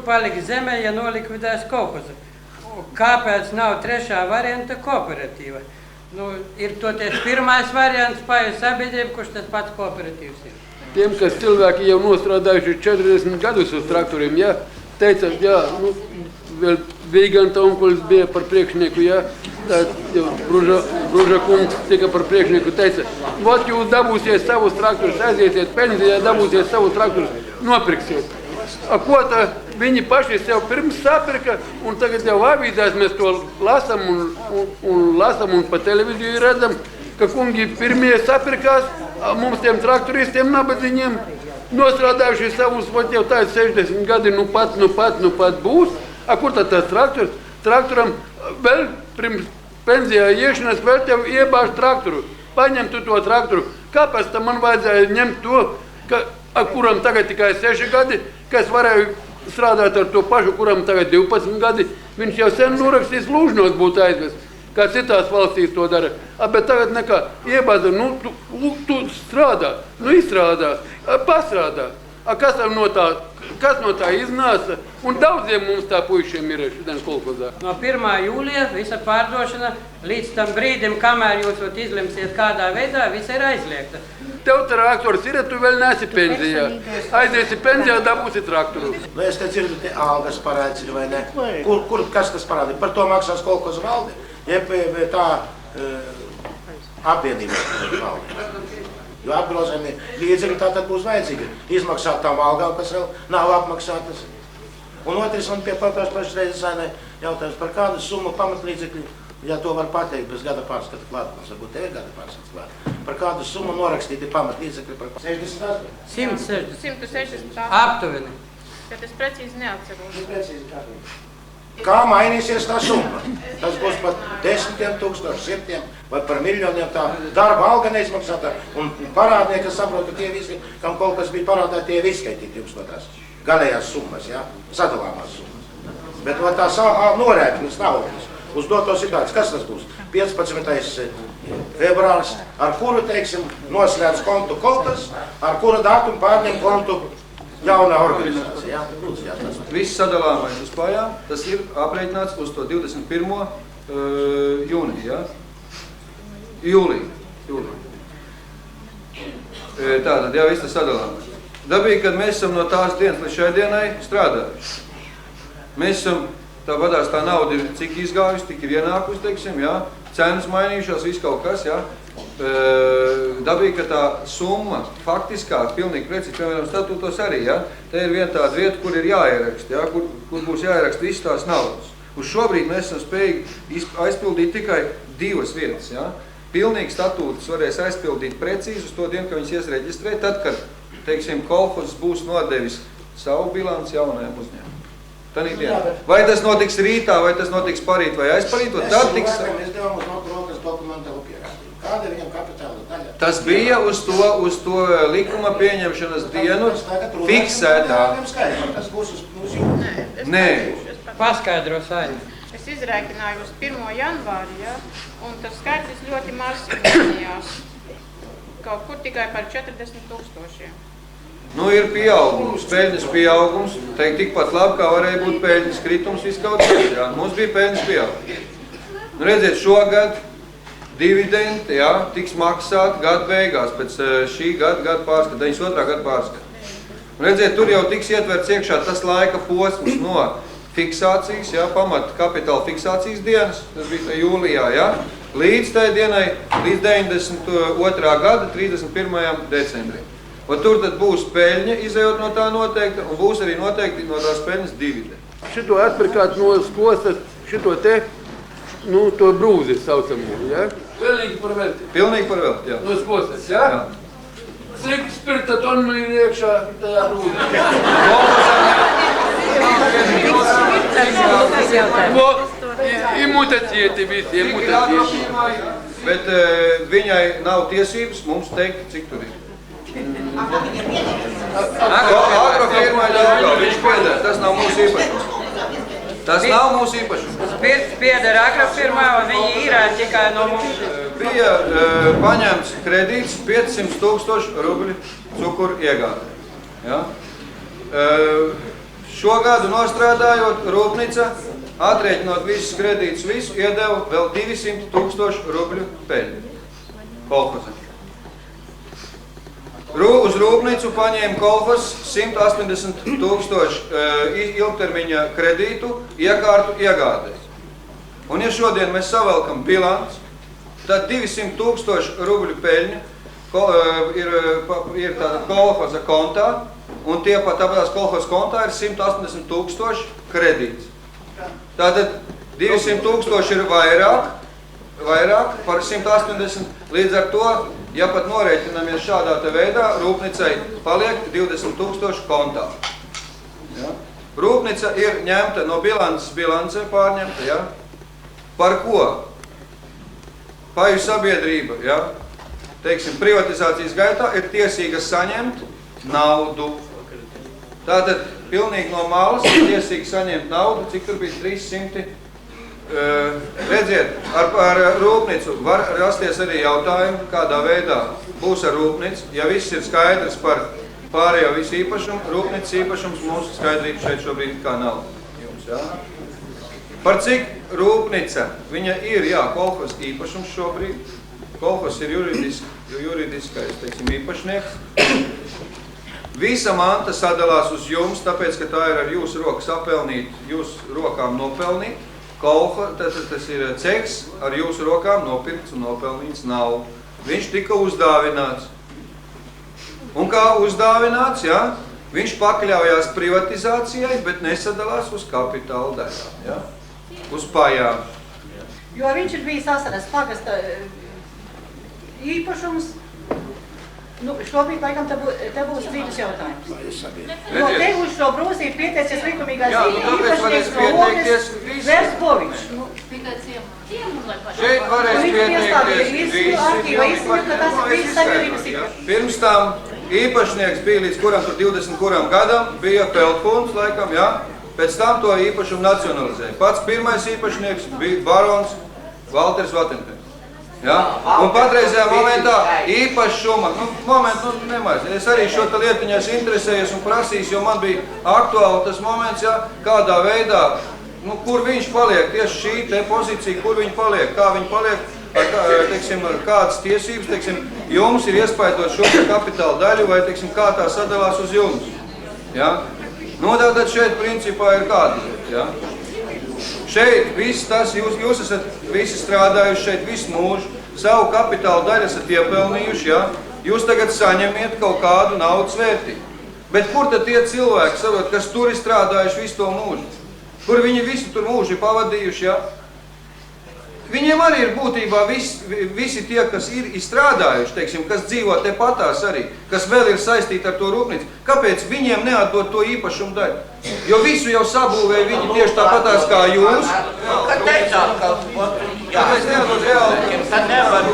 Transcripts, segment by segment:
palika zemē, ja nolikvidēs kolhozu. Kāpēc nav trešā varianta kooperatīva? Nu, ir toties pirmais variants paju sabiedrība, kurš tas pats kooperatīvs ir. Tiem, kas cilvēki jau nostrādājuši 40 gadus uz traktoriem, ja, teica, jā, nu, vēl Viganta onkulis bija par priekšnieku, ja, tā, Bruža kungs tika par priekšnieku, teica, vot jūs dabūsiet savus traktorus, aiziesiet pensijā, dabūsiet savus traktorus, nopirksiet. Ko tā viņi paši sev pirms sapirka, un tagad jau avīzēs mēs to lasam un pa televiziju redzam, ka kungi pirmie sapirkās, mums tiem traktoristiem nabadziņiem nostrādājuši savus, vot jau tā 60 gadi, nu pat būs. Kur tad tas traktors? Traktoram vēl pirms pensijā iešanas vēl tev iebāž traktoru. Paņem tu to traktoru. Kāpēc tam man vajadzēja ņemt to, kuram tagad tikai 6 gadi, kas varēja strādāt ar to pašu, kuram tagad 12 gadi, viņš jau sen norakstīs lūžnos būtu aizvest, kā citās valstīs to dara. Bet tagad nekā, iebāza, nu, tu strādā, nu izstrādā, pastrādā. Kas no tā iznāca? Un daudziem mums tā puišiem ir šodien kolhozā. No 1. jūlija visa pārdošana līdz tam brīdim, kamēr jūs izlemsiet kādā veidā, visa ir aizliegta. Tev traktors ir, tu vēl neesi pensijā. Aiziesi pensijā, dabūsi traktoru. Nu, es te dzirdu, te algas parāds ir vai ne? Kas tas parādi? Par to maksās kolhoza valde? Jeb tā apvienība valde. Jo apgrozījumi līdzekļi tātad būs vajadzīgi. Izmaksāt tām algām, kas vēl nav apmaksātas. Un otrs, man pie pašas reizes jautājums, par kādu summu pamatlīdzekļi, ja to var pateikt bez gada pārskata klāt, mums varbūt tev ir gada pārskats klāt, par kādu summu norakstīti pamatlīdzekļi par 68? 160. Aptuveni. Bet es precīzi neatceros. Kā mainīsies tā summa? Tas būs pat 10 000, 100 vai par miljoniem tā darba alga neizmaksātā. Un parādnieki, kas saprot, ka tie visi, kam kaut kas bija parādā, tie ir izskaitīti jums no tās galējās summas, ja? Sadalāmās summas. Bet no tās norēķinas naudas uz doto situāciju, kas tas būs? 15. februāris, ar kuru, teiksim, noslēdz kontu koltas, ar kuru datumu pārņem kontu jaunā organizācija, jā? Lūdzu, jā, tas. Viss sadalāmais uz pājām, tas ir aprēķināts uz to 21. jūniju, jā? Jūliju. Tātad, jā, viss tas sadalāmais. Dabīgi, kad mēs esam no tās dienas līdz šai dienai strādājuši. Mēs esam, tāpatās tā nauda ir cik izgājusi, tik ir ienākusi, teiksim, jā? Cenas mainījušās, viss kaut kas, jā? Dabīgi, ka tā summa faktiskā, pilnīgi precīzi, piemēram, statūtos arī, ja? Te ir viena tāda vieta, kur ir jāieraksta, ja? Kur būs jāieraksta visas tās naudas. Uz šobrīd mēs esam spējīgi aizpildīt tikai 2 vietas, ja? Pilnīgi statūtus varēs aizpildīt precīzi uz to dienu, ka viņas iesreģistrē, tad, kad, teiksim, kolhozs būs nodevis savu bilanci jaunajam uzņēmumam. Tanī dienā. Vai tas notiks rītā, vai tas notiks parīt vai aizparīt, tad tiks... Mēs devam uz rokas dokumentālu pierādījumu. Kāda ir viņam kapitāla daļa? Tas bija uz to likuma pieņemšanas dienu fiksētā. Tas būs uz jūlu. Nē. Paskaidro Saini. Es izrēķināju uz 1. janvāri, ja? Un tas skaitlis ļoti maz izmainījās. Kaut kur tikai par 40 000. Nu, ir pieaugums, peļņas pieaugums, teikt tikpat labi, kā varēja būt peļņas kritums, viss kaut kas, jā. Mums bija peļņas pieaugums. Nu, redziet, šogad dividendi, jā, tiks maksāt gada beigās, pēc šī gada pārskata, 92. gada pārskata. Un redziet, tur jau tiks ietverts iekšā tas laika posms no fiksācijas, jā, pamata kapitāla fiksācijas dienas, tas bija jūlijā, jā, līdz tai dienai, līdz 92. gada 31. decembrim. Un tur tad būs peļņa, izējot no tā noteikta, un būs arī noteikti no tās peļņas dividendi. Šito atpirkāt no skostas, šito te, nu, to brūzi saucamo, ja? Pilnīgi par velti. Pilnīgi par velti, jā. No skostas, ja? Jā. Cik spirta tonu ir iekšā tajā brūzi? Imutacieti visi, imutacieti. Bet viņai nav tiesības mums teikt, cik tur ir. Agrofirmai Daugava, viņš pieder, tas nav mūsu īpašums. Tas nav mūsu īpašums. Pirts pieder agrofirmai, un viņi īrē tikai no mums. Bija paņemts kredīts 500 000 rubļu cukuru iegādē. Ja? Šo gadu nostrādājot, rūpnica, atrēķinot visus kredītus, visu, iedeva vēl 200 000 rubļu peļņu. Kolhozam. Uz rūpnicu paņēma kolhos 180 000 ilgtermiņa kredītu iekārtu iegādēs. Un ja šodien mēs savelkam bilants, tad 200 000 rubļu peļņu ir tāda kolhoza kontā, un tie pat tāpēc kolhoza kontā ir 180 000 kredīts. Tātad 200 000 ir vairāk par 180, līdz ar to, ja pat norēķinamies šādā te veidā, rūpnicai paliek 20 000 kontā. Ja? Rūpnica ir ņemta no bilancē pārņemta, ja? Par ko? Paju sabiedrība, ja? Teiksim, privatizācijas gaitā ir tiesīga saņemt naudu. Tātad pilnīgi no malas ir tiesīgi saņemt naudu, cik tur bija 300. Redziet, ar rūpnicu var rasties arī jautājumi, kādā veidā būs ar rūpnicu. Ja viss ir skaidrs par pārējo visu īpašumu, rūpnicas īpašums mums skaidrība šeit šobrīd kā nav. Jums, jā? Par cik rūpnica, viņa ir, jā, kolhos īpašums šobrīd. Kolhos ir juridiskais, teiksim, īpašnieks. Visa manta sadalās uz jums, tāpēc, ka tā ir ar jūsu roku sapelnīt, jūsu rokām nopelnīt. Tas ir ceks ar jūsu rokām nopirkts un nopelnīts nav. Viņš tika uzdāvināts. Un kā uzdāvināts, jā, viņš pakļaujās privatizācijai, bet nesadalās uz kapitāla daļām, jā, uz pajām. Jo viņš ir bijis Asaras pagasta īpašums. Nu, šobrīd, laikam, te būs strīdus jautājums. Jo te uz šo brūzi ir pieteicies likumīgās īpašnieks no Ogres Versbovičs. Šeit varēs pieteikties visi. Pirms tam īpašnieks bija līdz kuram tur 20 kuram gadam, bija Peltkunds, laikam, jā. Pēc tam to īpašumu nacionalizēja. Pats pirmais īpašnieks bija barons Valters Vatenpens. Ja? Un patreizajā momentā īpašuma, nemaz. Es arī šo lietiņās interesējos un prasījos, jo man bija aktuāli tas moments, ja, kādā veidā, kur viņš paliek, tieši šī te pozīcija, kur viņi paliek, kā viņi paliek, ar kādas tiesības, teiksim, jums ir iespaidot šo kapitāla daļu, vai, teiksim, kā tā sadalās uz jums. Ja? Tātad šeit principā ir kāda lieta, ja? Šeit viss tas, jūs esat visi strādājuši šeit visu mūžu, savu kapitālu daļu esat iepelnījuši, ja? Jūs tagad saņemiet kaut kādu naudas vērtību. Bet kur tad tie cilvēki, saprot, kas tur ir strādājuši visu to mūžu? Kur viņi visu tur mūžu ir pavadījuši, ja? Viņiem arī ir būtībā visi tie, kas ir izstrādājuši, teiksim, kas dzīvo te patās arī, kas vēl ir saistīti ar to rūpnīcu. Kāpēc viņiem neatdot to īpašumu daļu? Jo visu jau sabūvēja viņi tieši tāpatās kā jūs. Kad teicāt, ka... Kāpēc neatdot reāli? Tad nevar...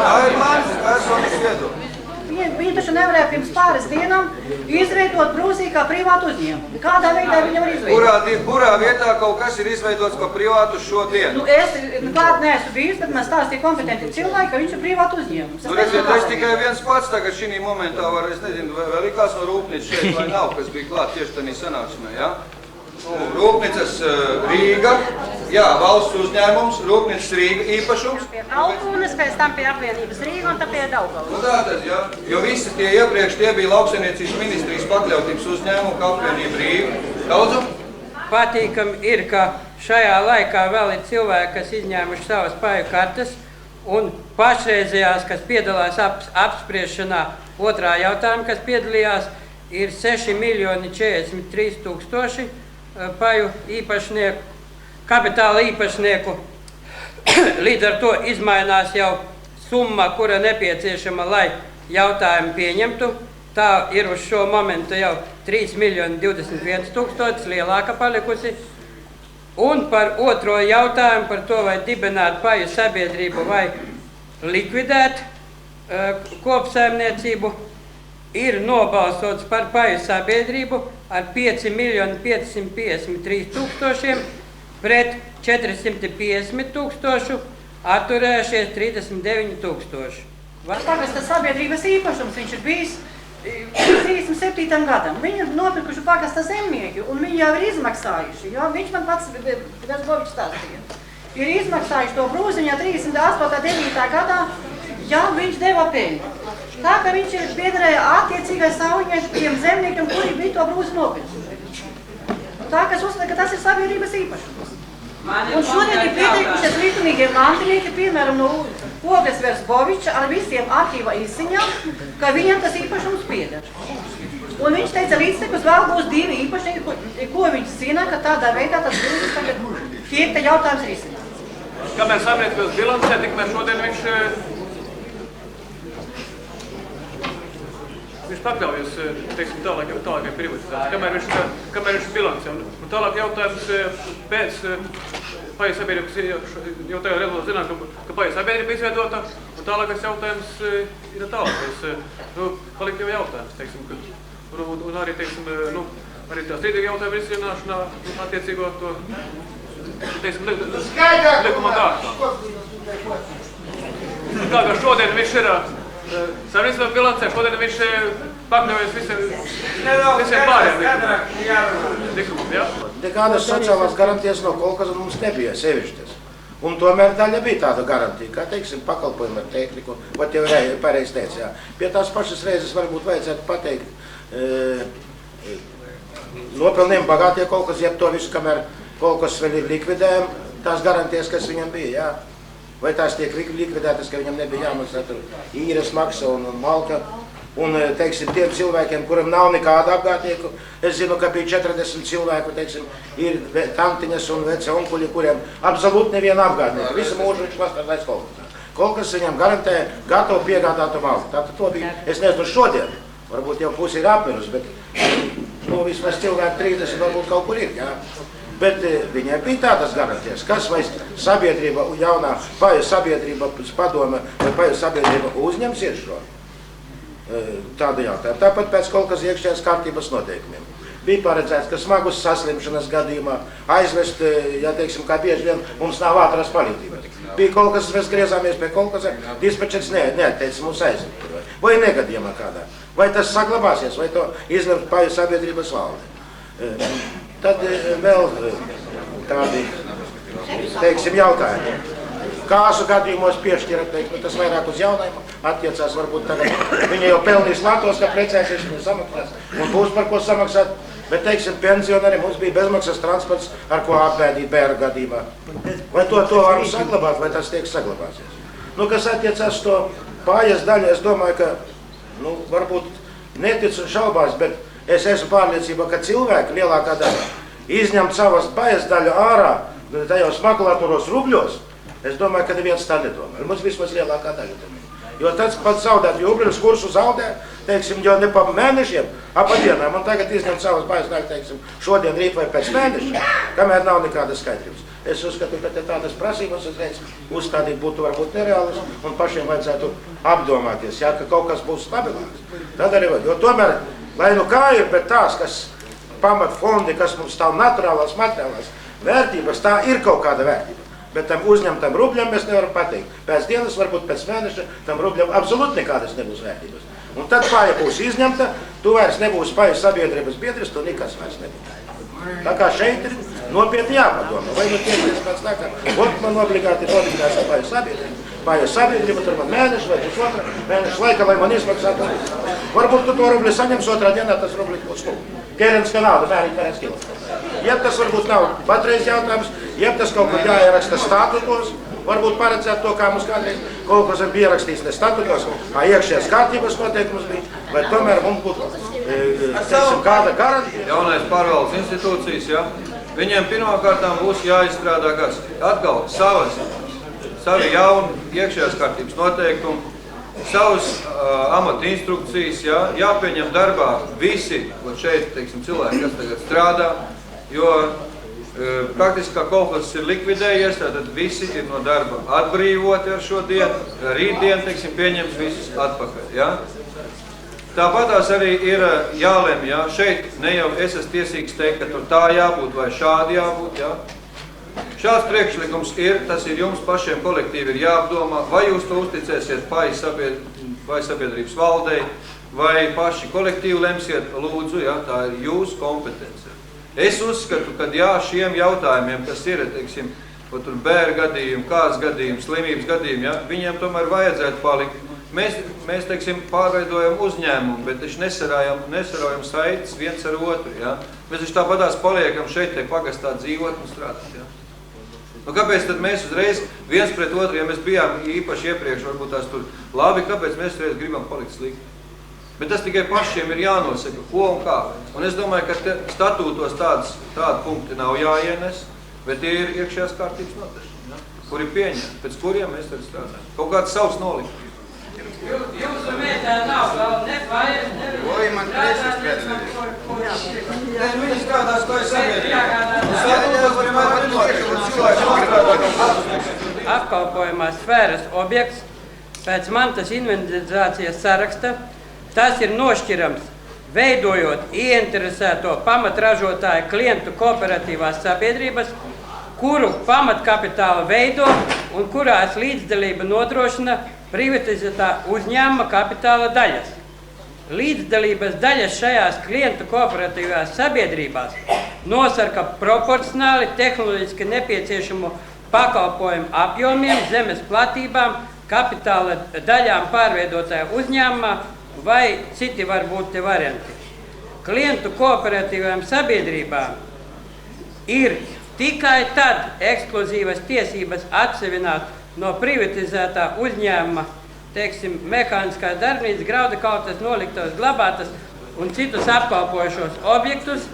Tā ir mans personas viedoklis. Viņi taču nevarēja pirms pāris dienām izveidot Brūzī kā privātu uzņēmumu. Kādā veidā viņi var izveidot? Kurā vietā kaut kas ir izveidots kā privātu šodien? Es klāt neesmu bijis, bet man stāstīja kompetenti cilvēki, ka viņš ir privātu uzņēmums. Es tikai viens pats tagad šī momentā var, es nezinu, vēl ir kāds no rūpnīcas šeit vai nav, kas bija klāt tieši tādā sanāksmē, ja? Rūpnīcas Rīga, jā, valsts uzņēmums, Rūpnīcas Rīga īpašums. Pie Alpūnes, pēc tam pie apvienības Rīga un tā pie Daugavas. Tātad, jā, jo visi tie iepriekš tie bija lauksaimniecības ministrijas pakļautības uzņēmumu, kā apvienība Rīga. Daudzu? Patīkam ir, ka šajā laikā vēl ir cilvēki, kas izņēmuši savas paju kartes, un pašreizējās, kas piedalās apspriešanā, otrā jautājuma, kas piedalījās, ir 6 43 000 paju īpašnieku, kapitāla īpašnieku. Līdz ar to izmainās jau summa, kura nepieciešama, lai jautājumu pieņemtu. Tā ir uz šo momentu jau 3 21 000, lielāka palikusi. Un par otro jautājumu, par to, vai dibināt paju sabiedrību vai likvidēt kopsaimniecību, ir nobalsots par paju sabiedrību ar 5 553 000 pret 450 000, atturējušies 39 000. Tāpēc tas sabiedrības īpašums, viņš ir bijis 37. gadam. Viņi ir nopirkuši pagasta zemnieki, un viņi jau ir izmaksājuši. Jo? Viņš man pats, Versbovičs stāstīja, ir izmaksājuši to brūziņu 38. 9. gadā, ja viņš deva peļņu. Tā, ka viņš ir piederēja attiecīgai sauņai tiem zemniekiem, kuri bija to brūzi nopirkuši. Tā, ka es uzskatu, ka tas ir sabiedrības īpašums. Un šodien ir pieteikušies likumīgie mantinieki, piemēram, no Ogres Versboviča ar visiem arhīva izziņām, ka viņam tas īpašums pieder. Un viņš teica, līdztekus vēl būs 2 īpašnieki, ko viņš zina, ka tādā veidā tas brūzis tagad tiek te jautājums risināts. Kamēr saimniecības bilancē, tikmēr šodien viņš pakļaujas, teiksim, tālākai privatizācijai, kamēr viņš bilancē. Un tālāk jautājums pēc Paja sabiedrības, jau tajā rezultātā zinām, ka Paja sabiedrība izveidota, un tālākais jautājums ir tālākais, palikt jau jautājums, teiksim, un arī, teiksim, arī tā strīdīga jautājuma risināšanā, attiecīgo to, teiksim, likumā kārtā. Tā kā šodien viņš ir saimniecības bilancē, šodien viņš pakļaujas visiem pārējiem likumam, ja? Nekādas sociālās garantijas no Kolkaza mums nebija sevišķas. Un tomēr daļa bija tāda garantija, kā, teiksim, pakalpojumi ar tehniku, vat jau pareizi teica, jā. Pie tās pašas reizes varbūt vajadzētu pateikt nopelniem bagātie Kolkazi, jeb to visu, kamēr Kolkas vēl ir likvidējumi, tās garantijas, kas viņam bija, jā. Vai tās tiek likvidētas, ka viņam nebija jāmaksā tur īres maksa un malka. Un, teiksim, tiem cilvēkiem, kuram nav nekāda apgādnieku, es zinu, ka bija 40 cilvēku, teiksim, ir tantiņas un veci onkuļi, kuriem absolūti neviena apgādnieku. Visu mūžu viņš pastāvēs Kolkasā. Kolkas viņam garantēja gatavu piegādātu malku. Tātad to bija, es nezinu šodien, varbūt jau pusi ir apmirus, bet, vismaz cilvēki 30 varbūt kaut kur ir, jā. Bet viņai bija tādas garantijas, kas vai sabiedrība, jaunā Paja sabiedrība padome vai Paja sabiedrība uzņemsies šo tādu jautājumu. Tāpat pēc Kolkas iekšējās kārtības noteikumiem. Bija paredzēts, ka smagus saslimšanas gadījumā aizvest, ja teiksim, kā bieži vien mums nav ātrās palīdzības. Bija Kolkas, mēs griezāmies pie Kolkasa, dispečers neteica mums aizvest. Vai negadījumā kādā. Vai tas saglabāsies, vai to izlemt Paja sabiedrības valde. Tad vēl tādi, teiksim, jautājumi. Kāsu gadījumos piešķirat, tas vairāk uz jaunajiem attiecās, varbūt tagad viņi jau pelnīs Latvijas, ka precēsies un samaksās, un būs par ko samaksāt, bet, teiksim, pensionāri mums bija bezmaksas transports, ar ko apbēdīt bērnu gadījumā. Vai to varam saglabāt, vai tas tiek saglabāsies? Kas attiecās to Pajas daļu, es domāju, ka, varbūt netic un šaubās, bet es esmu pārliecībā, ka cilvēki lielākā daļa izņemt savas Pajas daļu ārā, tajos makulātoros rubļos, es domāju, ka neviens tā nedomā. Mums vismaz lielākā daļa domā. Jo tāds pats zaudēt rubļus kursu zaudē, teiksim, jau ne pa mēnešiem, pa dienām, un tagad izņemt savas Pajas daļu, teiksim, šodien, rīt vai pēc mēneša, kamēr nav nekādas skaidrības. Es uzskatu, ka tādas prasības uzreiz uzstādīt būtu varbūt nereālas, un pašiem vajadzētu apdomāties, ja, ka kaut kas būs stabilāks. Tad arī vajag, jo tomēr, lai kā ir, bet tās, kas pamat fondi, kas mums stāv naturālās, materiālās vērtības, tā ir kaut kāda vērtība. Bet tam uzņemtam rubļam mēs nevaram pateikt. Pēc dienas, varbūt pēc mēneša, tam rubļam absolūti nekādas nebūs vērtības. Un tad Paja būs izņemta, tu vairs nebūs Paja sabiedrības biedris, tu nekas vairs nebūs. Tā kā šeit ir nopietni jāpadomā. Vai tieši pēc tā, ka man obligāti nolikās Paja sabiedrība. Paja sabiedrība, tur man mēneši vai pusotra mēneša laika, lai man izmaksātu. Varbūt tu to rubli saņems, otrā dienā tas rubli būs Kerenska nauda, mērīt Kerenska kilos. Jeb tas varbūt nav patreiz jautājums, jeb tas kaut kur jāieraksta statutos, varbūt paredzēt to, kā mums kādreiz kaut kas bija ierakstījis ne statutos, iekšējās kārtības noteikums bija, vai tomēr mums būtu, teiksim, kāda garantija. Jaunais pārvaldes institūcijas, ja, viņiem pirmkārtām būs jāizstrādā kas? Atkal savi jauni iekšējās kārtības noteikumi, savas amata instrukcijas, ja, jāpieņem darbā visi, šeit, teiksim, cilvēki, kas tagad strādā, jo praktiski kā kolhozs ir likvidējies, tātad visi ir no darba atbrīvoti ar šo dienu, rītdien, teiksim, pieņems visus atpakaļ, ja. Tāpatās arī ir jālem, ja, šeit ne jau es esmu tiesīgs teikt, ka tur tā jābūt vai šādi jābūt, ja. Šāds priekšlikums ir, tas ir jums pašiem kolektīvi ir jāapdomā, vai jūs to uzticēsiet Paja sabiedrības valdei, vai paši kolektīvi lemsiet, lūdzu, ja, tā ir jūsu kompetence. Es uzskatu, ka jā, šiem jautājumiem, kas ir, teiksim, tur bēru gadījumi, kāds gadījums, slimības gadījumi, ja, viņiem tomēr vajadzētu palikt. Mēs teiksim, pārveidojam uzņēmumu, bet taču nesarojam saites viens ar otru. Ja. Mēs taču tāpatās paliekam šeit te pagastā dzīvot un strādāt. Ja. Nu, kāpēc tad mēs uzreiz viens pret otru, ja mēs bijām īpaši iepriekš, varbūt tās tur labi, kāpēc mēs uzreiz gribam palikt slikti? Bet tas tikai pašiem ir jānosaka, ko un kā. Un es domāju, ka statūtos tādi punkti nav jāienes, bet tie ir iekšējās kārtības noteikumi, ja? Kuri pieņem, pēc kuriem mēs tad strādājam. Kaut kāds savs nolikums. Jūsu mētā nav vēl nevajag, Oi, man priekšas pēc. Nē, viņi strādās, ko es apkalpojumās sfēras objekts pēc mantas inventarizācijas saraksta. Tas ir nošķirams, veidojot ieinteresēto pamatražotāju klientu kooperatīvās sabiedrības, kuru pamatkapitālu veido un kurās līdzdalība nodrošina privatizētā uzņēmuma kapitāla daļas. Līdzdalības daļas šajās klientu kooperatīvās sabiedrībās nosaka proporcionāli tehnoloģiski nepieciešamo pakalpojumu apjomiem, zemes platībām, kapitāla daļām pārveidotajā uzņēmumā vai citi varbūt te varianti. Klientu kooperatīvām sabiedrībām ir tikai tad ekskluzīvas tiesības atsevināt no privatizētā uzņēmuma, teiksim, mehāniskās darbnīcas, graudakautas, noliktos, glabātas un citus apkalpojošos objektus,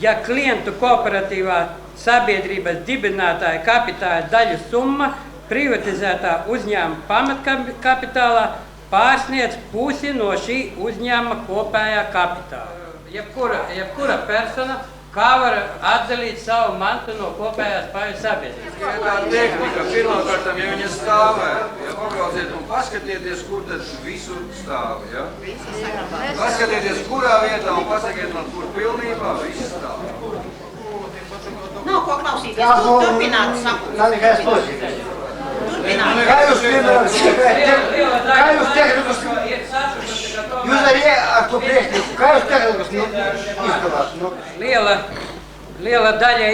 ja klientu kooperatīvā sabiedrības dibinātāja kapitāla daļu summa privatizētā uzņēmuma pamatkapitālā pārsniedz pusi no šī uzņēmuma kopējā kapitāla. Jebkura persona, kā var atdalīt savu mantu no kopējās paju sabiedrības? Ja tā tehnika, pirmkārt, ja viņa stāvē, ja pabrauciet un paskatieties, kur tad visur stāv, ja? Paskatieties, kurā vietā un pasakiet man, kur pilnībā viss stāv. Nav ko klausīties, turpināt sakot. Kā jūs tehnikus, jūs arī ar to priekšnieku, kā jūs tehnikus izskatāt? Liela daļa,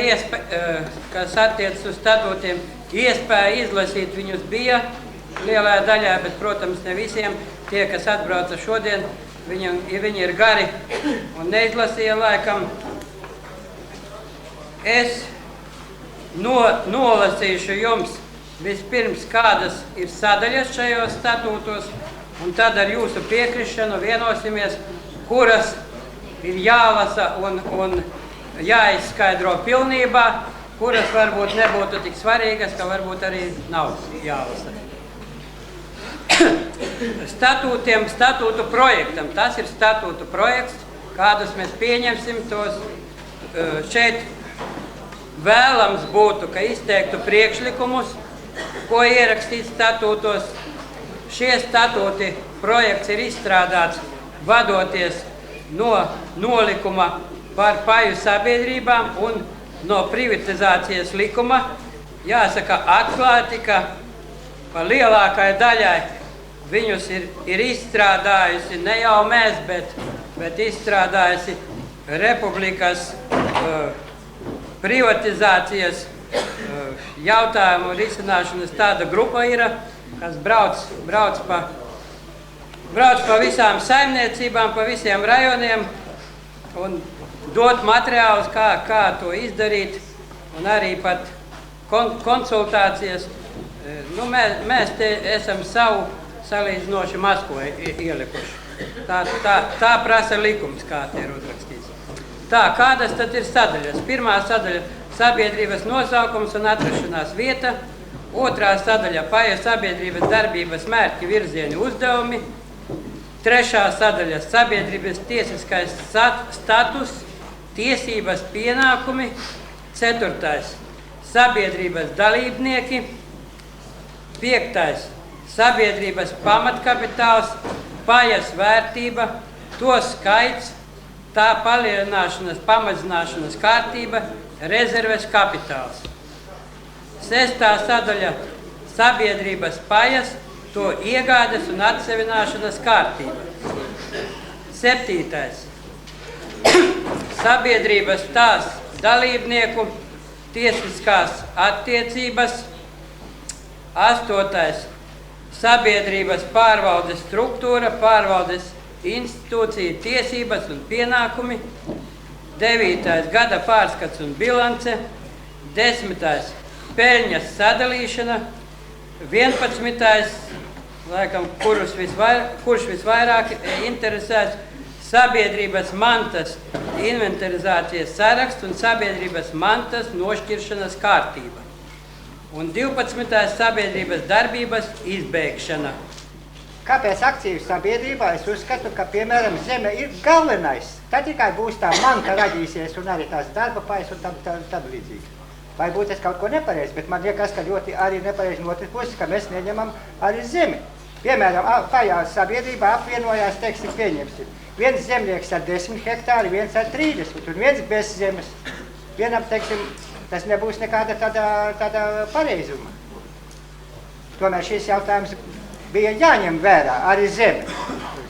kas attiecas uz statūtiem, iespēja izlasīt viņus bija lielā daļā, bet, protams, ne visiem. Tie, kas atbrauca šodien, viņi ir gari un neizlasīja laikam. Es nolasīšu jums vispirms, kādas ir sadaļas šajos statūtos, un tad ar jūsu piekrišanu vienosimies, kuras ir jālasa un jāizskaidro pilnībā, kuras varbūt nebūtu tik svarīgas, ka varbūt arī nav jālasa. Statūtu projektam. Tas ir statūtu projekts, kādus mēs pieņemsim tos šeit. Vēlams būtu, ka izteiktu priekšlikumus, ko ierakstīt statūtos. Šie statūti projekts ir izstrādāts vadoties no nolikuma par paju sabiedrībām un no privatizācijas likuma. Jāsaka atklāti, ka par lielākai daļai viņus ir izstrādājusi ne jau mēs, bet izstrādājusi Republikas privatizācijas jautājumu risināšanas tāda grupa ir, kas brauc pa visām saimniecībām, pa visiem rajoniem un dot materiālus, kā to izdarīt, un arī pat konsultācijas. Nu, mēs te esam savu salīdzinoši masko ielikuši. Tā prasa likums, kā te ir uzrakstīts. Tā, kādas tad ir sadaļas? Pirmā sadaļa – sabiedrības nosaukums un atrašanās vieta. Otrā sadaļa – paja sabiedrības darbības mērķi, virzieni, uzdevumi. Trešā sadaļa – sabiedrības tiesiskais status, tiesības, pienākumi. Ceturtais – sabiedrības dalībnieki. Piektais – sabiedrības pamatkapitāls, pajas vērtība, to skaits, tā palielināšanas, pamazināšanas kārtība, rezerves kapitāls. Sestā sadaļa – sabiedrības pajas, to iegādes un atsevināšanas kārtība. 7. Sabiedrības tās dalībnieku tiesiskās attiecības. 8. Sabiedrības pārvaldes struktūra, pārvaldes institūcija, tiesības un pienākumi. 9. Gada pārskats un bilance. 10. Peļņas sadalīšana. 11. Laikam, kurš visvairāk interesēs, sabiedrības mantas inventarizācijas saraksts un sabiedrības mantas nošķiršanas kārtība. Un 12. sabiedrības darbības izbeigšana. Kāpēc aktīvu sabiedrībā es uzskatu, ka, piemēram, zeme ir galvenais. Tad tikai būs tā manta radīsies un arī tās darba pais un tam līdzīgi. Vai būtu es kaut ko nepareizi, bet man liekas, ka ļoti arī nepareizi no otras puses, ka mēs neņemam arī zemi. Piemēram, tajā sabiedrībā apvienojās, teiksim, pieņemsim. Viens zemnieks ar 10 hektāri, viens ar 30, un viens bez zemes. Vienam, teiksim, tas nebūs nekāda tāda pareizuma. Tomēr šis jautājums bija jāņem vērā, arī zeme.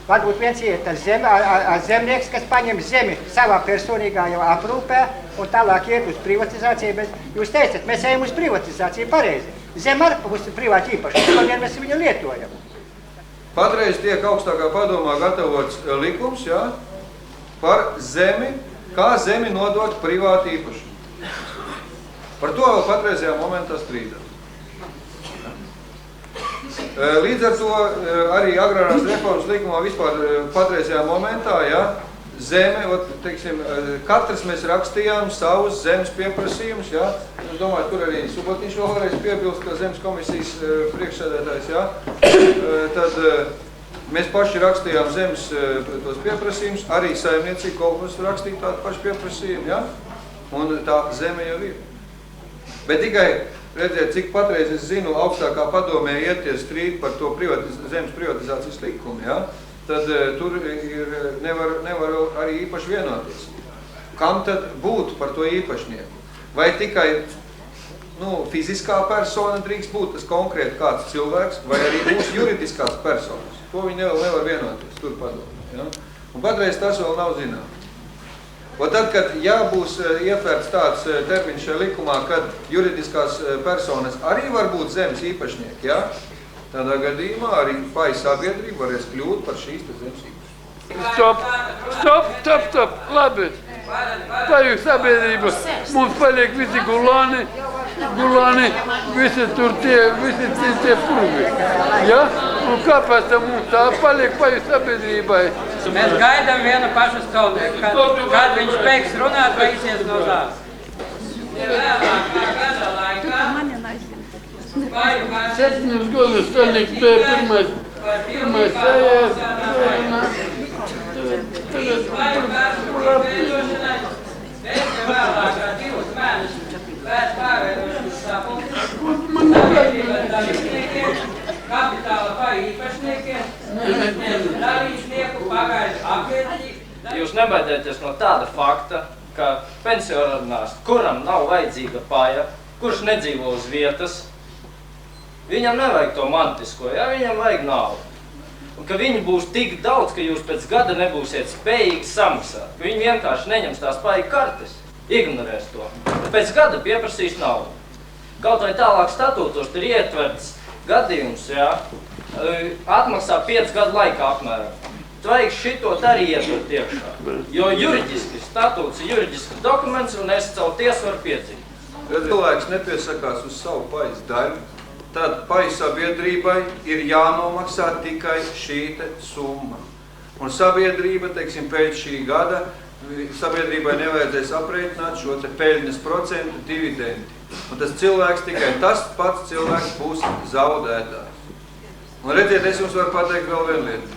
Varbūt viens iet ar zemi, ar zemnieks, kas paņem zemi savā personīgā jau aprūpē un tālāk iet uz privatizāciju, bet jūs teicat, mēs ejam uz privatizāciju pareizi. Zeme arī būs privāti īpaši, kodien mēs viņu lietojam. Patreiz tiek augstākā padomā gatavots likums, jā, par zemi, kā zemi nodot privāti īpaši. Par to vēl patreizajā momentā strīdā. Līdz ar to arī agrārās reformas likumā vispār patreizajā momentā, ja, zeme, teiksim, katrs mēs rakstījām savus zemes pieprasījumus, ja. Es domāju, tur arī Subotiņš vēlreiz piebilst, ka zemes komisijas priekšsēdētājs, ja. Tad mēs paši rakstījām zemes tos pieprasījumus, arī saimniecīgi kolektīvs rakstīja tādu pašu pieprasījumu, ja. Un tā zeme jau ir. Bet tikai redziet, cik patreiz es zinu, augstākā padomē ieties strīd par to zemes privatizācijas likumu, ja? Tad tur nevar arī īpaši vienoties. Kam tad būtu par to īpašnieku? Vai tikai fiziskā persona drīkst būt tas konkrēti kāds cilvēks, vai arī būs juridiskās personas? To viņi nevar vienoties, tur padomē. Ja? Un patreiz tas vēl nav zināms. Un tad, kad būs ietverts tāds termiņš šajā likumā, kad juridiskās personas arī var būt zemes īpašnieki, ja? Tādā gadījumā arī paiņu sabiedrība varēs kļūt par šīs zemes īpašnieku. Stop, labi. Paiņu sabiedrība, mums paliek visi gulāni, visi tie purvi. Ja? Un kāpēc mums tā paliek paiņu sabiedrībai? Mēs gaidām vienu pašu skolnieku, kad viņš beigs runāt, vai izies no zāles. Vēlākā gada laikā 7 gadus skolnieks bija pirmais sējās, vēlākā 2 mēnešus pēc pārveidošanas sapulces, kapitāla paiņu īpašniekiem, darīšnieku pagaidu apvienību. Jūs nebaidieties no tāda fakta, ka pensionārs, kuram nav vajadzīga paja, kurš nedzīvo uz vietas, viņam nevajag to mantisko, ja? Viņam vajag naudu. Un ka viņi būs tik daudz, ka jūs pēc gada nebūsiet spējīgi samaksāt. Ka viņi vienkārši neņems tās paja kartes, ignorēs to. Pēc gada pieprasīs naudu. Kaut vai tālāk statūtos tur ietverts gadījums, ja, atmaksā 5 gadu laikā apmēram. Tu vajag šito arī ietvert iekšā. Jo juridiski statūts ir juridisks dokuments un es caur tiesu varu piedzīt. Kad cilvēks nepiesakās uz savu pajas daļu, tad pajas sabiedrībai ir jānomaksā tikai šīte summa. Un sabiedrība, teiksim, pēc šī gada, sabiedrībai nevajadzēs aprēķināt šo te peļņas procentu dividendi. Un tas cilvēks, tikai tas pats cilvēks būs zaudētājs. Un redziet, es jums varu pateikt vēl vienu lietu.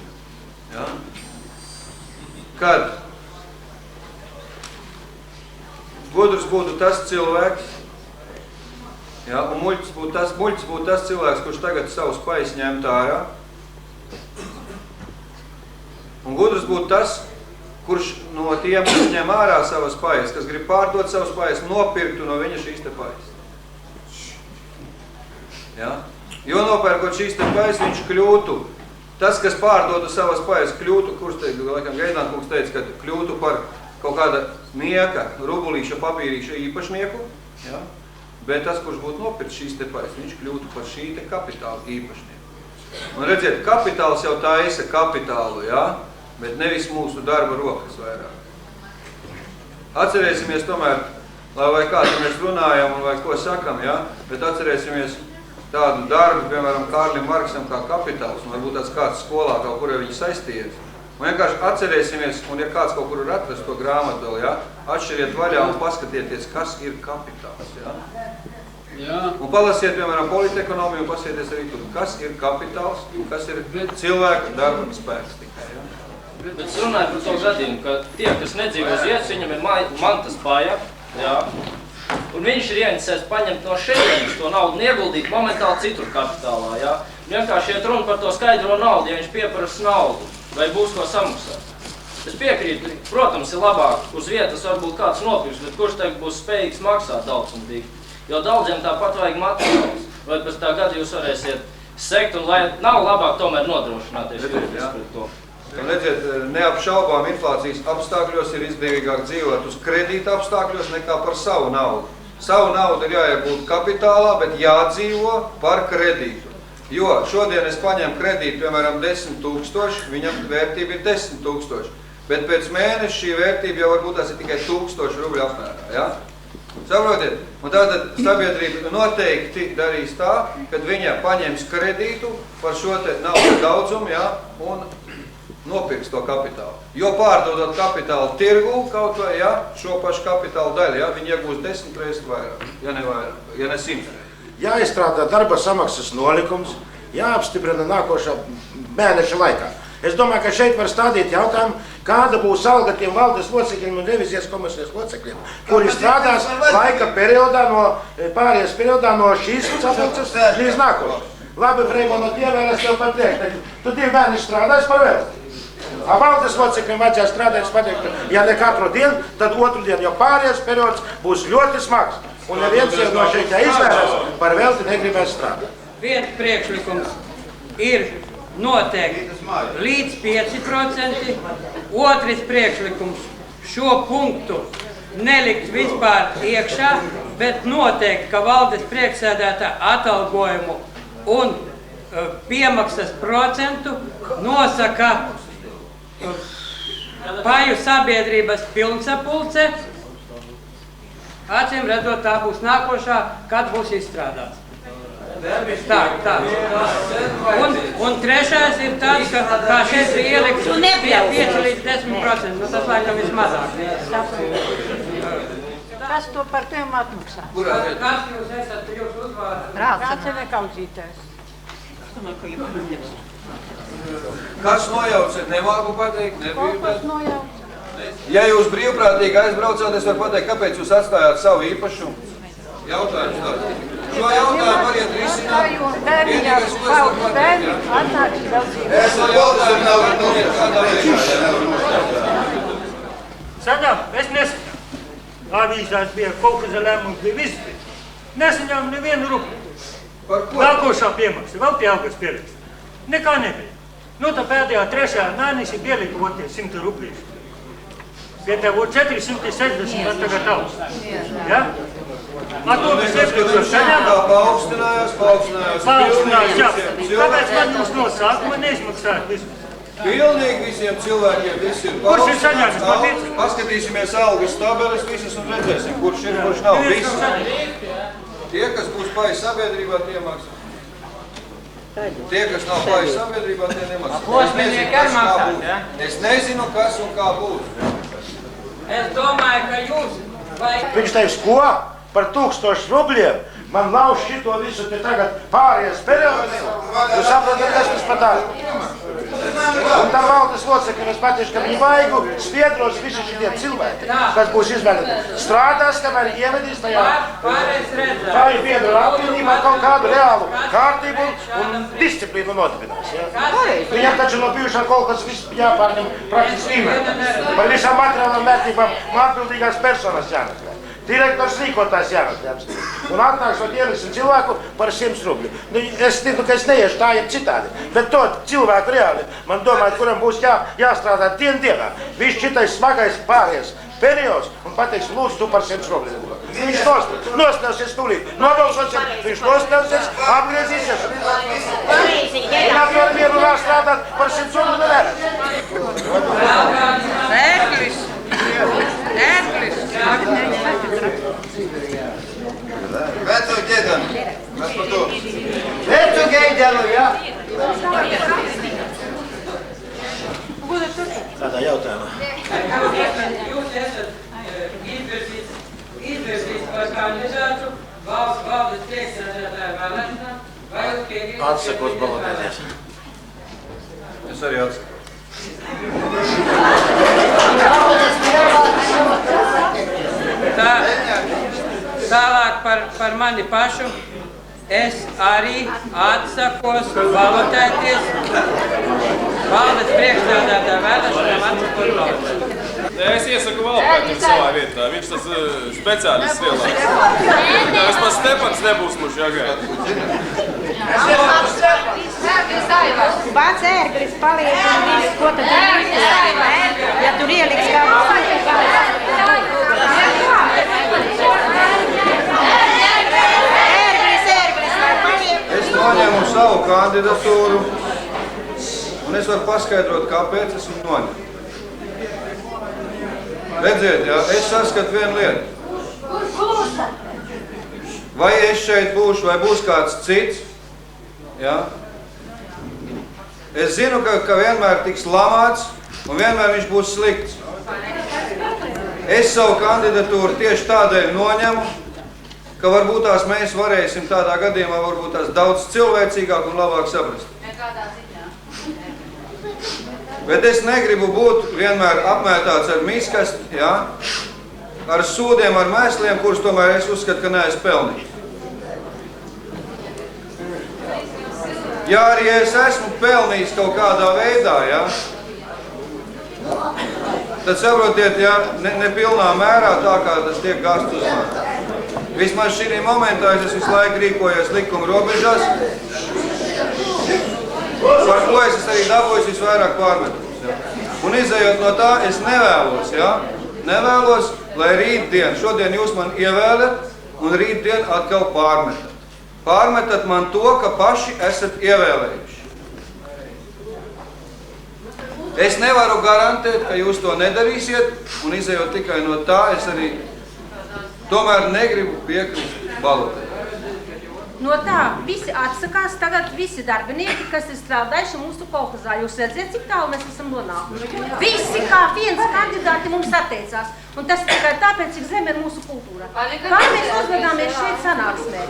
Ja? Kad gudrs būtu tas cilvēks, ja, un muļķis būtu tas cilvēks, kurš tagad savus pajas ņemt ārā, un gudrs būtu tas, kurš no tiem, kas ņem ārā savas pajas, kas grib pārdot savas pajas, nopirktu no viņa šīs te pajas. Ja? Jo nopērkot šīs te pajas, viņš kļūtu Tas, kas pārdotu savas pajas, kļūtu, kurš teica, laikam Gaidāna kungs teica, ka kļūtu par kaut kāda nieka, rubulīša, papīrīša īpašnieku, ja? Bet tas, kurš būtu nopirkt šīs te pajas, viņš kļūtu par šī te kapitāla īpašnieku. Un redziet, kapitāls jau taisa kapitālu, ja? Bet nevis mūsu darba rokas vairāk. Atcerēsimies tomēr, lai vai kā mēs runājam un vai ko sakam, ja? Bet atcerēsimies tādu darbu, piemēram, Kārlim Marksam kā kapitāls, un varbūt tāds kāds skolā kaut kur viņi saistījies. Un vienkārši atcerēsimies, un ja kāds kaut kur ir atrast to grāmatu vēl, ja, atšķiriet vaļā un paskatieties, kas ir kapitāls. Ja. Jā. Un palasiet, piemēram, politekonomiju un pasieties arī tur, kas ir kapitāls un kas ir cilvēka darba spēks tikai. Ja. Bet es runāju par to gadījumu, ka tie, kas nedzīvo uz vietas, viņam ir mantas paja, jā. Un viņš ir ienicējis paņemt no šeit to naudu un ieguldīt momentāli citur kapitālā, jā. Vienkārši iet runa par to skaidro naudu, ja viņš pieprasa naudu, vai būs ko samaksāt. Es piekrītu, protams, ir labāk uz vietas varbūt kāds nopirks, bet kurš tagad būs spējīgs maksāt daudz un dīgi. Jo daudziem tāpat vajag materiāls, vai pēc tā gada jūs varēsiet sekt, un lai nav labāk tomēr nodrošināties juridiski pret to. Un redziet, neapšaubām inflācijas apstākļos ir izdevīgāk dzīvot uz kredīta apstākļos nekā par savu naudu. Savu naudu ir jāiegūt kapitālā, bet jādzīvo par kredītu. Jo šodien es paņemu kredītu, piemēram, 10 000, viņam vērtība ir 10 000. Bet pēc mēneša šī vērtība jau varbūt tās ir tikai 1000 rubļu apmērā. Ja? Saprotiet? Un tātad sabiedrība noteikti darīs tā, kad viņa paņems kredītu par šo te naudas daudzumu, ja? Un nopirks to kapitālu. Jo pārdodot kapitālu tirgu kaut vai, ja, šo pašu kapitālu daļu, ja, viņi iegūs 10 reizes vairāk, ja ne vairāk, ja ne 100 reizes. Jāizstrādā darba samaksas nolikums, jāapstiprina nākošā mēneša laikā. Es domāju, ka šeit var stādīt jautājumu, kāda būs alga tiem valdes locekļiem un revizijas komisijas locekļiem, kuri strādās laika periodā, pārējais periodā no šīs samaksas līdz nākošais. Labi, Freimano, ievēlēs tev par priekšu. Tu 2 mēneši strādāsi par vēl. A valdes locekļiem vajadzēja strādāt, pateikt, ja ne katru dienu, tad otru dienu, jo pārējais periods būs ļoti smags. Un neviens jau no šeit izvērās par velti negribēs strādāt. Viens priekšlikums ir noteikti līdz 5%, otrs priekšlikums šo punktu nelikt vispār iekšā, bet noteikti, ka valdes priekšsēdētā atalgojumu un piemaksas procentu nosaka paju sabiedrības pilnsapulce. Acīm redzot, tā būs nākošā, kad būs izstrādāts. Tā. Un trešais ir tāds, ka kā šeit ir ielikts 5 līdz 10%, nu tas laikam vismazāk. Kas to par tiem atmaksā? Kas jūs esat jūsu uzvārdā? Rāds ir nekaudzītājs. Kas nojaucat, nemāku pateikt, nebiju Kas nojauc? Ja jūs brīvprātīgi aizbraucāt, es varu pateikt, kāpēc jūs atstājāt savu īpašumu? Jautājums tāds. Šo jautājumu variet risināt. Vienīgais, ko es varu pateikt, Sadām, es nesaņēmu. Avīzās bija kaut kas lēmums, bija viss. Nesaņēmu nevienu rupli. Nākošā piemaksa, vēl pie algas pieraksta. Nekā nebija. Nu, tā pēdējā 3. mēnesī pielika oties 100 ruplīs. Pie tev 460 tagad augsts. Ja? A to mēs iepriekšo saņēmām. Paaugstinājās, jā. Kāpēc man jūs nosākuma neizmaksājat visu? Pilnīgi visiem cilvēkiem viss ir Kurš ir saņēmis, patieci? Paskatīsimies algas tabeles visas un redzēsim, kurš ir, kurš nav. Tie, kas būs paja sabiedrībā, tie maksā. Tie, kas nav paja sabiedrībā, tie nemaksā. Es nezinu, kas un kā būs. Es domāju, ka jūs vajag... Viņš teiks, ko? Par 1000 rubļiem? Man lauž šito visu te tagad pārējais periods. Jūs saprotat, kas tas patās? Un tam valdes locekļiem es pateikšu, ka viņi vaigu spiedros visi šitie cilvēki, kas būs izvēlēti. Strādās, kamēr ievedīs tajā pārēj biedru apvienībā kaut kādu reālu kārtību un disciplīnu nodibinās. Ja? Viņam taču no bijušā kaut kas viss jāpārņem praktiski līmenī. Par visām materiālām vērtībām atbildīgās personas jāmeklē. direktors rīkotājs jāatņems. Un atnākšot ieliksim cilvēku par 100 rubļu. Nu, es ticu, ka es neiešu, tā ir citādi. Bet to cilvēku reāli, man domāju, kuram būs jāstrādā dienā. Viņš šitais smagais pāries periods un pateiks, lūdzu, tu par 100 rubļu. Viņš nostelsies tūlīt, nobalsosies, viņš nostelsies, apgriezīsies. Un apjot vienu vēl strādāt par 100 rubļu nevar. Ērglis! Veco ģedam, mēs par to. Vecu geidelu, jā. Tādā jautājumā. Jūs esat izvirzīts par kandidātu valdes priekšsēdētāju vēlēšanām, vai jūs piekrītat? Atsakos balotēties. Es arī atsaku. Tālāk par mani pašu. Es arī atsakos balotēties valdes priekšsēdētāju vēlēšanām, atsakos balotēties. Es iesaku Valpētam savā vietā, viņš tas speciālists lielāks. Vismaz Stepans nebūs muši jāgaida. Pats ērglis paliek un viss, ko tad darīt? Ja tur ieliks kā Es noņēmu savu kandidatūru, un es varu paskaidrot, kāpēc esmu noņēmu. Redziet, jā, es saskatu vienu lietu. Vai es šeit būšu, vai būs kāds cits, jā? Es zinu, ka vienmēr tiks lamāts, un vienmēr viņš būs slikts. Es savu kandidatūru tieši tādēļ noņemu, ka varbūt tās mēs varēsim tādā gadījumā varbūt tās daudz cilvēcīgāk un labāk saprast. Bet es negribu būt vienmēr apmētāts ar miskasti, jā, ar sūdiem, ar mēsliem, kurus tomēr es uzskatu, ka neesmu pelnījis. Ja arī es esmu pelnījis kaut kādā veidā, jā, tad saprotiet, jā, ne pilnā mērā tā, kā tas tiek gāsts uz mani. Vismaz šī momentā es visu laiku rīkojos likuma robežās, par ko es arī dabūju visvairāk pārmetumus. Un izējot no tā, es nevēlos, jā, nevēlos, lai rītdien, šodien jūs man ievēlat un rītdien atkal pārmetat. Pārmetat man to, ka paši esat ievēlējuši. Es nevaru garantēt, ka jūs to nedarīsiet, un izējot tikai no tā, es arī tomēr negribu piekrist balotē. No tā visi atsakās, tagad visi darbinieki, kas ir strādājuši mūsu kolhozā. Jūs redzat, cik tālu mēs esam nonākuši. Visi kā viens kandidāti mums atteicās. Un tas tikai tāpēc, cik zem ir mūsu kultūra. Kā mēs uzvedāmies šeit sanāksmē?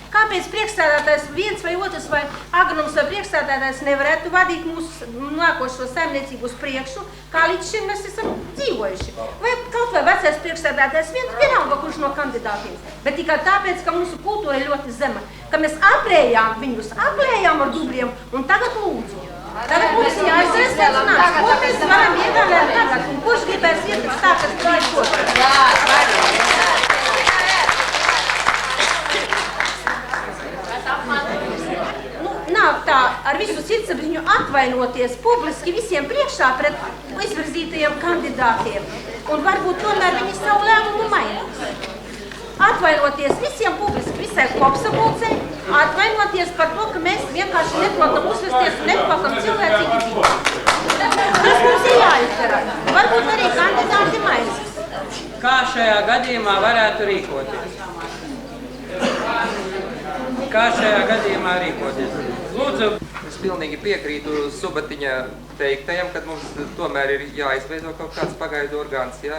Kāpēc priekšsēdētājs viens vai otrs vai agronoms vai priekšsēdētājs nevarētu vadīt mūsu nākošo saimniecību uz priekšu, kā līdz šim mēs esam dzīvojuši? Vai kaut vai vecais priekšsēdētājs vienalga, kurš no kandidātiem? Bet tikai tāpēc, ka mūsu kultūra ir ļoti zema, ka mēs aplējām viņus, aplējām ar dubļiem un tagad lūdzu. Tagad mums jāizsēs secinās, ko mēs varam ievēlēt tagad un kurš gribēs iet pēc tā, kas grib ko. Nav tā ar visu sirdsapziņu atvainoties publiski visiem priekšā pret izvirzītajiem kandidātiem. Un varbūt tomēr viņi savu lēmumu mainīs. Atvainoties visiem publiski, visai kopsapulcei, atvainoties par to, ka mēs vienkārši neprotam uzvesties un neprotam cilvēcīgi dzīvot. Tas mums ir jāizdara. Varbūt arī kandidāti mainīs. Kā šajā gadījumā varētu rīkoties? Kā šajā gadījumā rīkoties? Lūdzu. Es pilnīgi piekrītu Subatiņa teiktajam, kad mums tomēr ir jāizveido kaut kāds pagaidu orgāns, jā.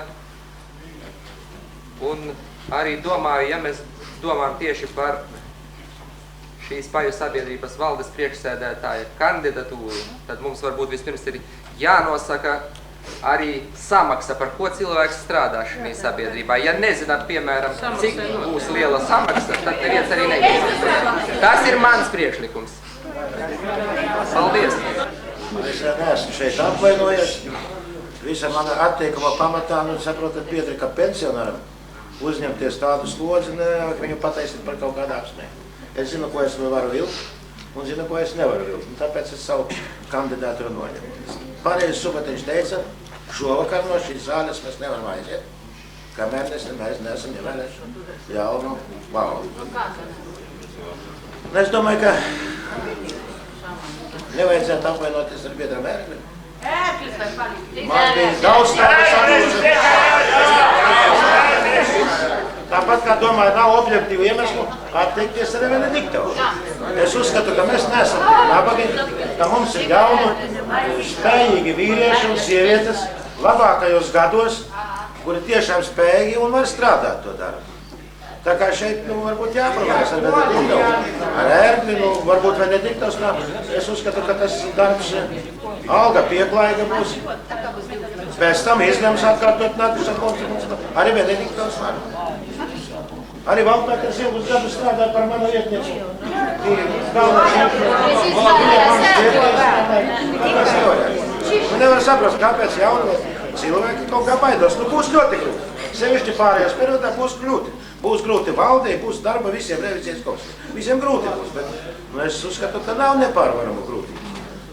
Un arī domāju, ja mēs domājam tieši par šīs Paju sabiedrības valdes priekšsēdētāja kandidatūru, tad mums varbūt vispirms ir jānosaka arī samaksa, par ko cilvēks strādā šajā sabiedrībā. Ja nezināt, piemēram, cik būs liela samaksa, tad neviens arī negrib. Tas ir mans priekšlikums. Paldies! Es neesmu šeit apvainojies. visa mana attiekuma pamatā, nu, saprotat, piedri, ka pensionāram uzņemties tādu slodzi, viņu pataisīt par kaut kādu apsmēju. Es zinu, ko es varu vilkt, un zinu, ko es nevaru vilkt, un tāpēc es savu kandidātu noņemu. Pareizi Subatiņš teica, šovakar no šīs zāles mēs nevaram aiziet, kamēr mēs neesam ievēlējuši jaunu valdu. Es domāju, ka nevajadzētu apvainoties ar biedram Ērklim. Man bija daudz tādas atbildes. Tāpat kā domāju, nav objektīvu iemeslu atteikties ar Benediktovu. Es uzskatu, ka mēs neesam nabagi, ka mums ir jauni, spējīgi vīrieši un sievietes labākajos gados, kuri tiešām spējīgi un var strādāt to darbu. Tā kā šeit, varbūt jāprogās ar Benediktovu. Ar Ērkli, varbūt Benediktovs nav. Es uzskatu, ka tas darbs alga pieklājīga būs. Pēc tam izņems atkārtot nākušā konstitūcija. Arī Benediktovs var. Arī Valpēkars ilgus gadus strādā par manu vietnieku. Nevar saprast, kāpēc jauni cilvēki kaut kā baidās. Būs ļoti grūti. Sevišķi pārējās periodā būs grūti. Būs grūti valdē, būs darba visiem revizijas komisijām. Visiem grūti būs, bet es uzskatu, ka nav nepārvaramu grūti.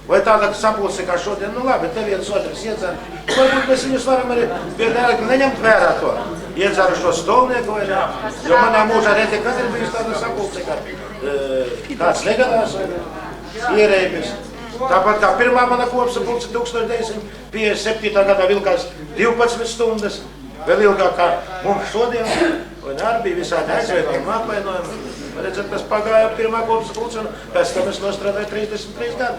Vai tāda sapulce kā šodien, labi, te viens otrs iedzer. Varbūt mēs viņus varam arī piedēļ neņemt vērā to. Iedzeru šo stolnieku vai ne. Jo manā mūžā reti, kad ir bijis tāda sapulce, kā kāds negadās vai ierēbis. Tāpat kā pirmā mana kopsapulce 1957. gadā vilkās 12 stundas. Vēl ilgāk kā mums šodien, un arī bija visādi aizvietumi un apvainojumi. Redzat, tas pagāja pirmā kopsapulce, un pēc tam es nostrādāju 33 gadu.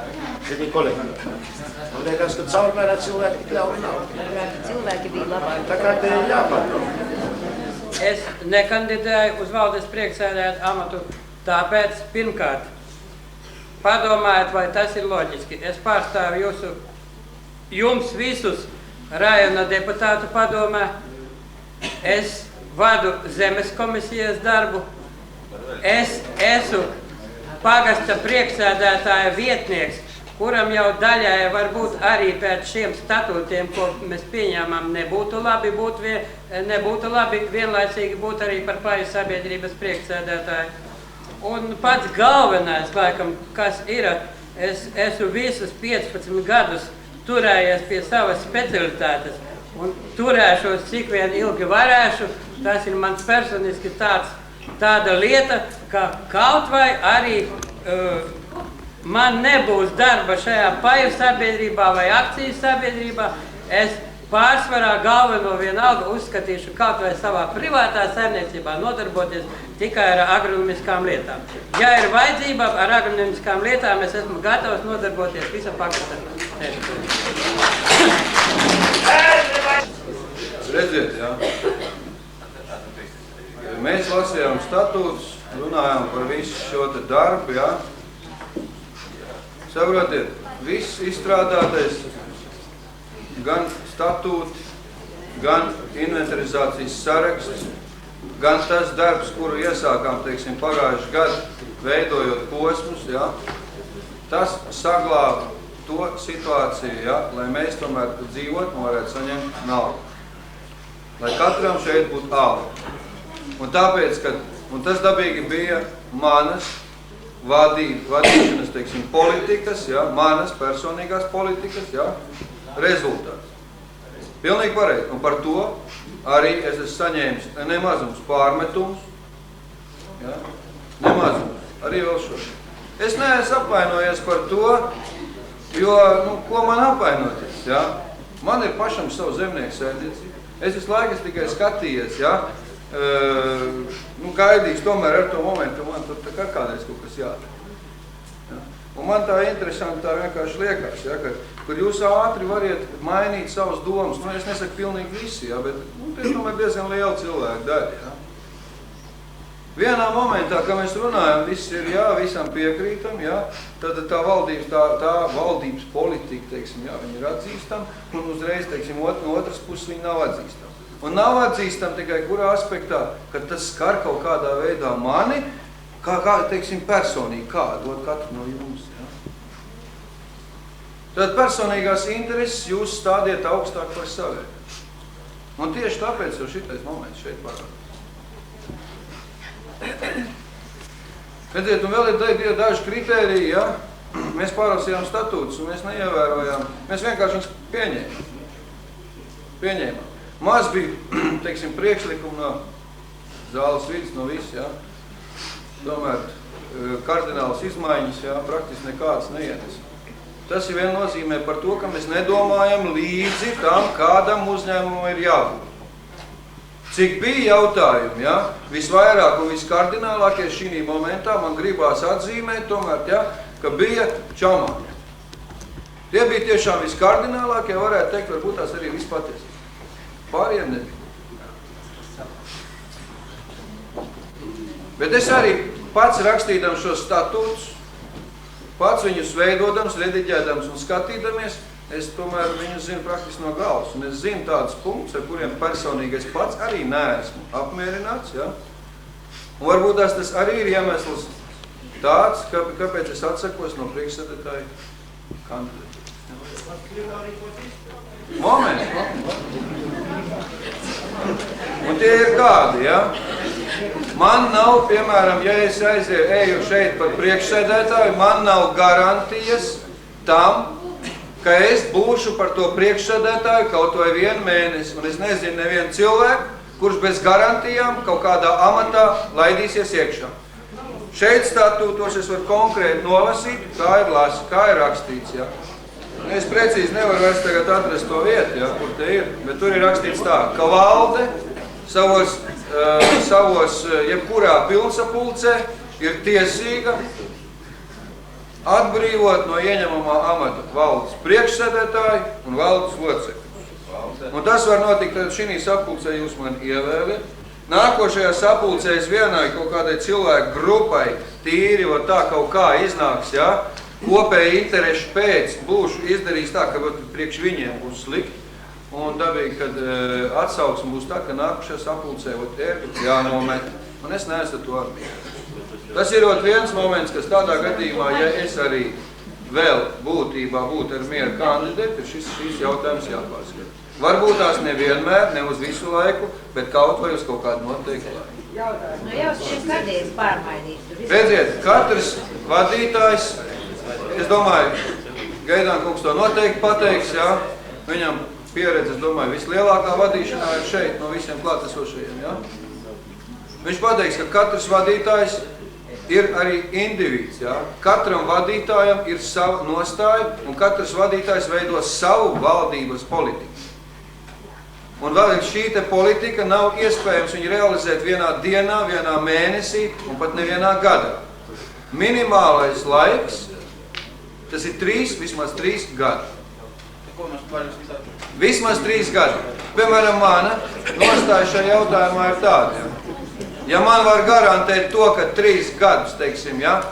Šī kolektīva. Man liekas, ka caurmērā cilvēki tik ļauni nav. Cilvēki bija labāk. Tā kā te ir jāpārtrauc. Es nekandidēju uz valdes priekšsēdētāju amatu, tāpēc pirmkārt padomājiet, vai tas ir loģiski. Es pārstāvu jums visus rajona deputātu padomē. Es vadu zemes komisijas darbu. Es esmu pagasta priekšsēdētāja vietnieks, kuram jau daļai varbūt arī pēc šiem statūtiem, ko mēs pieņēmām, nebūtu labi vienlaicīgi būt arī par paju sabiedrības priekšsēdētāju. Un pats galvenais, laikam, kas ir, es esmu visus 15 gadus turējies pie savas specialitātes un turēšos cik vien ilgi varēšu. Tas ir mans personiski tāda lieta, ka kaut vai arī man nebūs darba šajā paju sabiedrībā vai akciju sabiedrībā, es pārsvarā galveno vienalga uzskatīšu kaut vai savā privātā saimniecībā nodarboties tikai ar agronomiskām lietām. Ja ir vajadzība ar agronomiskām lietām, es esmu gatavs nodarboties visa pagastā. Redziet, jā. Mēs lasījām statūtus, runājām par visu šo te darbu, jā. Saprotiet, viss izstrādātais, gan statūti, gan inventarizācijas saraksts, gan tas darbs, kuru iesākām, teiksim, pagājuši gadu, veidojot posmus, jā, tas saglāba to situāciju, jā, lai mēs tomēr dzīvot un varētu saņemt naudu. Lai katram šeit būtu alga. Un tāpēc, un tas dabīgi bija manas vadīšanas, teiksim, politikas, jā, manas personīgās politikas, jā, rezultāts. Pilnīgi pareizi. Un par to arī es esmu saņēmis nemazums pārmetums, jā, nemazums, arī vēl šo. Es neesmu apvainojies par to, jo, ko man apvainoties, jā? Man ir pašam savu zemnieku saimniecību. Es visu laiku tikai skatījies, jā? Gaidījis tomēr ar to momentu, man tur tā kā kādreiz kaut kas jādara. Ja? Un man tā interesanti tā vienkārši liekas, ja, kur jūs ātri variet mainīt savas domas. Es nesaku pilnīgi visi, ja, bet tie tomēr diezgan liela cilvēku daļa. Ja? Vienā momentā, kad mēs runājam, viss ir jā, visam piekrītam, jā, tad tā valdības politika, teiksim, jā, viņi ir atzīstama, un uzreiz, teiksim, no otras puses viņi nav atzīstama. Un nav atzīstam tikai kurā aspektā, ka tas skar kaut kādā veidā mani, kā teiksim, personīgi, kā dot katru no jums. Ja? Tad personīgās intereses jūs stādiet augstāk par saviem. Un tieši tāpēc jau šitais moments šeit parādās. Redziet, un vēl ir daži kritēriji, ja? Mēs pārlasījām statūtus un mēs neievērojām. Mēs vienkārši viņus pieņēmām. Maz bija, teiksim, priekšlikumi no zāles vidas, no viss, ja? Tomēr kardinālas izmaiņas, ja? Praktiski nekādas neienes. Tas ir vien nozīmē par to, ka mēs nedomājam līdzi tam, kādam uzņēmumam ir jābūt. Cik bija jautājumi, ja? Visvairāk un viskardinālākie šī momentā man gribās atzīmēt tomēr, ja? Ka bija čamāni. Tie bija tiešām viskardinālākie, varētu teikt, varbūt tās arī vispatiesības. Pāriem nebija. Bet es arī pats rakstīdams šos statūtus, pats viņus veidodams, rediģēdams un skatīdamies, es tomēr viņus zinu praktiski no galvas. Un es zinu tādus punktus, ar kuriem personīgi es pats arī neesmu apmierināts. Ja? Un varbūt tas arī ir iemesls tāds, kāpēc es atsakos no priekšsēdētāja kandidāta. Moments. Un tie ir kādi, ja? Man nav, piemēram, ja es eju šeit par priekšsēdētāju, man nav garantijas tam, ka es būšu par to priekšsēdētāju kaut vai 1 mēnesi. Un es nezinu nevienu cilvēku, kurš bez garantijām kaut kādā amatā laidīsies iekšā. Šeit statūtos es varu konkrēti nolasīt, kā ir rakstīts. Ja. Es precīzi nevaru vairs tagad atrast to vietu, ja, kur te ir, bet tur ir rakstīts tā, ka valde savos jebkurā pilnsapulcē ir tiesīga atbrīvot no ieņemamā amata valdes priekšsēdētāju un valdes locekļu. Un tas var notikt, tad šī sapulcē jūs man ievēliet. Nākošajā sapulcē es vienai kaut kādai cilvēku grupai tīri, vai tā kaut kā iznāks, ja, kopēji interešu pēc būšu izdarījis tā, ka priekš viņiem būs slikti. Un dabīgi, kad atsauksme būs tā, ka nākošajā sapulcē ērgu jānomet. Un es neesmu to atbīdīt. Tas ir viens moments, kas tādā gadījumā, ja es arī vēl būtībā būtu ar mieru kandidēti, šis jautājums jāpārskata. Varbūt tās nevienmēr, ne uz visu laiku, bet kaut vai uz kaut kādu noteiktu laiku. Nu jau šis gadījums pārmainīt. Redziet, katrs vadītājs, es domāju, Gaidāna kungs to noteikti pateiks, jā, viņam pieredze, es domāju, vislielākā vadīšanā ir šeit no visiem klātesošajiem, jā. Viņš pateiks, ka katrs vadītājs ir arī indivīds, jā. Katram vadītājam ir sava nostāja, un katrs vadītājs veido savu valdības politiku. Un vēl šī te politika nav iespējams viņu realizēt vienā dienā, vienā mēnesī un pat nevienā gadā. Minimālais laiks, tas ir vismaz 3 gadi. Vismaz 3 gadi. Piemēram, mana nostāja šajā jautājumā ir tāda. Ja man var garantēt to, ka 3 gadus, teiksim, ja,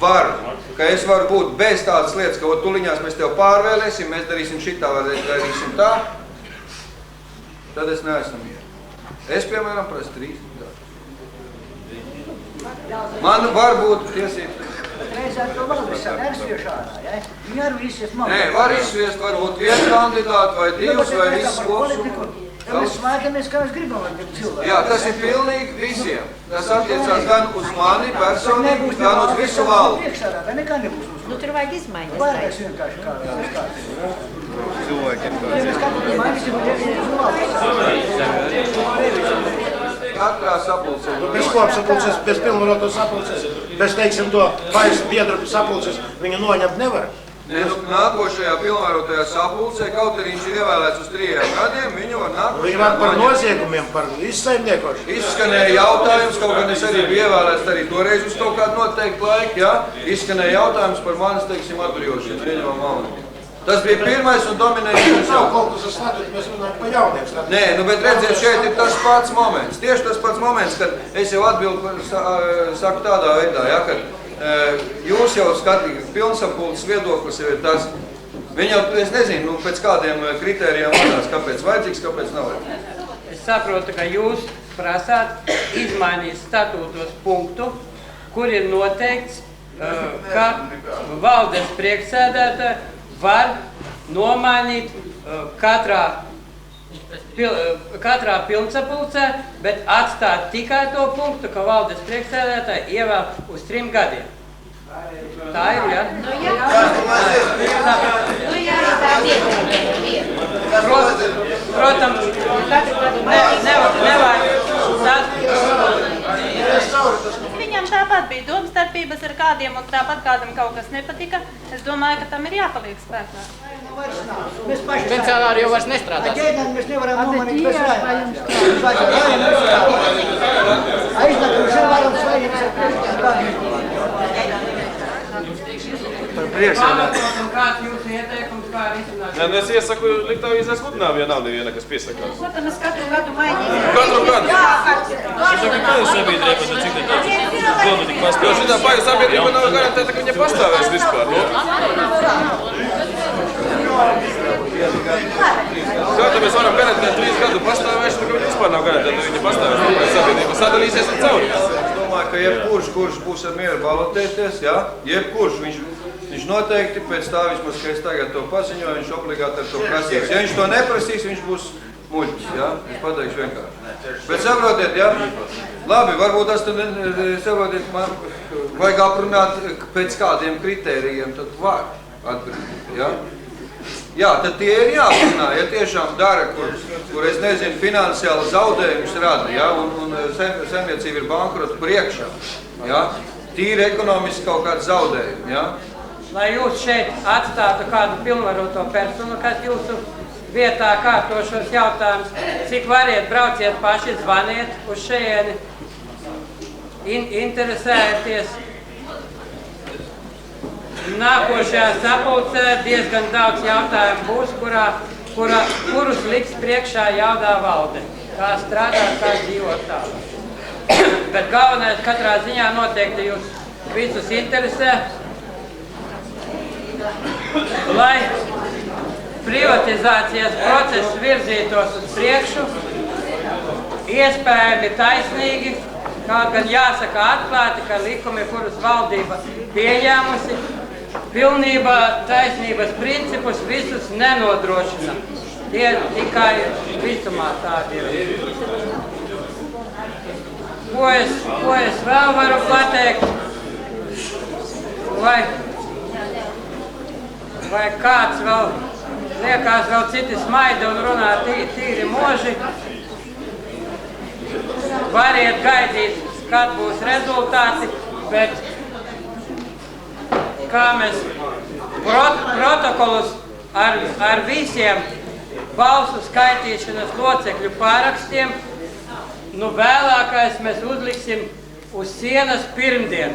ka es varu būt bez tādas lietas, ka tuliņās mēs tev pārvēlēsim, mēs darīsim šitā vai darīsim tā, tad es neesmu mieru. Es, piemēram, prasu 3 gadus. Man var būt tiesības. Reizē to valdīšā neizsviešu ārā, ja? Viņi arī izsviest man. Nē, var izsviest varbūt 1 kandidātu vai 2 vai viss kops. Mēs smēķamies, kā mēs gribam ar tiem cilvēkiem. Jā, tas ir pilnīgi visiem. Tas attiecās gan uz mani personīgi, gan uz visu valdi. Priekšsēdētāji, nekā nebūs mums. Nu, tur vajag izmaiņas. Vajag vienkārši kāds. Cilvēkiem Katrā sapulcē. Bez kopsapulces, bez pilnvaroto sapulces, bez, teiksim, to paisu biedru sapulces viņu noņemt nevar. Nākošajā pilnvarotajā sapulcē, kaut arī viņš ir ievēlēts uz 3 gadiem, viņu var nākošajā Viņi var par noziegumiem, par izsaimniekošanu. Izskanēja jautājums, kaut gan es arī biju ievēlēts arī toreiz uz kaut kādu noteiktu laiku, ja? Izskanēja jautājums par manis, teiksim, atbrīvošanu, ieņemam amatu. Tas bija pirmais un dominējošais jautājums. Kaut kas ar statūtu, mēs runājam par jauniem statūtiem. Nē, nu, bet redziet, šeit ir tas pats moments. Tieši tas pats moments, kad es jau atbildu, saku tādā veidā, ja, kad jūs jau skatīt, pilnsapulces viedoklis jau ir tas, viņi jau, es nezinu, nu, pēc kādiem kritērijiem vadās, kāpēc vajadzīgs, kāpēc nav vajadzīgs. Es saprotu, ka jūs prasāt izmainīt statūtos punktu, kur ir noteikts, ka valdes priekšsēdētāji var nomainīt katrā pilnsapulcē, bet atstāt tikai to punktu, ka valdes priekšsēdētāji ievēl uz 3 gadiem. Tā ir, ja? Protams, nevajag tas. Viņam tāpat bija domstarpības ar kādiem, un tāpat kādam kaut kas nepatika. Es domāju, ka tam ir jāpaliek spēkā. Pensionāri jau vairs nestrādās. Ģēdēm mēs nevaram nomanīt bez rājums. Aiznākums jau varam svaigums ar priekšsēdētāju. Par priekšsēdētāju. Kāds jūsu ieteikums, kā risināt? Nē, es iesaku likt tā vīzēs sludinām, ja nav neviena, kas piesakās. Ko tad mēs katru gadu mainīsim? Katru gadu? Jā, Es saku, ka es sabiedrība, tad cik tā pilnīgi pastāv. Jo šitā paga sabiedrība nav garantēta, ka viņa pastāvēs vispār, no? Kā tad mēs varam garantēt 3 gadu pastāvēšanu, ka viņa vispār nav garantēta, ka viņa pastāvēs, ka sabiedrība sadalīsies un cauri? Es domāju, ka kurš būs ar mieru balotēties, jā, jebkurš, viņš noteikti pēc tā vismaz, ka es tagad to paziņoju, viņš obligāti ar to prasīs. Ja viņš to neprasīs, viņš būs muļķis, jā, es pateikšu vienkārši. Bet saprotiet, jā, labi, varbūt tas tad, saprotiet, man vajag aprunāt pēc kādiem kritērijiem, tad var atbrīd, jā. Jā, tad tie ir jāaprunā, ja tiešām dara, kur es nezinu, finansiāli zaudējumus rada, jā, un saimniecība ir bankrota priekšā, jā, tīri ekonomiski kaut kāds zaudējumi, jā. Lai jūs šeit atstātu kādu pilnvaroto personu, kas jūsu vietā kārtošos jautājumus, cik variet, brauciet paši, zvaniet uz šejieni, interesējieties. Nākošajā sapulcē diezgan daudz jautājumu būs, kurus liks priekšā jaudā valde. Kā strādāt, kā dzīvot tālāk. Bet galvenais katrā ziņā noteikti jūs visus interesē, lai privatizācijas process virzītos uz priekšu, iespējami taisnīgi, kaut gan jāsaka atklāti, ka likumi, kurus valdība pieņēmusi, pilnībā taisnības principus visus nenodrošina. Tie tikai visumā tādi ir. Ko es vēl varu pateikt? Vai kāds vēl, liekas, vēl citi smaida un runā tīri moži? Variet gaidīt, kad būs rezultāti, bet kā mēs protokolus ar visiem balsu skaitīšanas locekļu pārakstiem, nu vēlākais mēs uzliksim uz sienas pirmdien.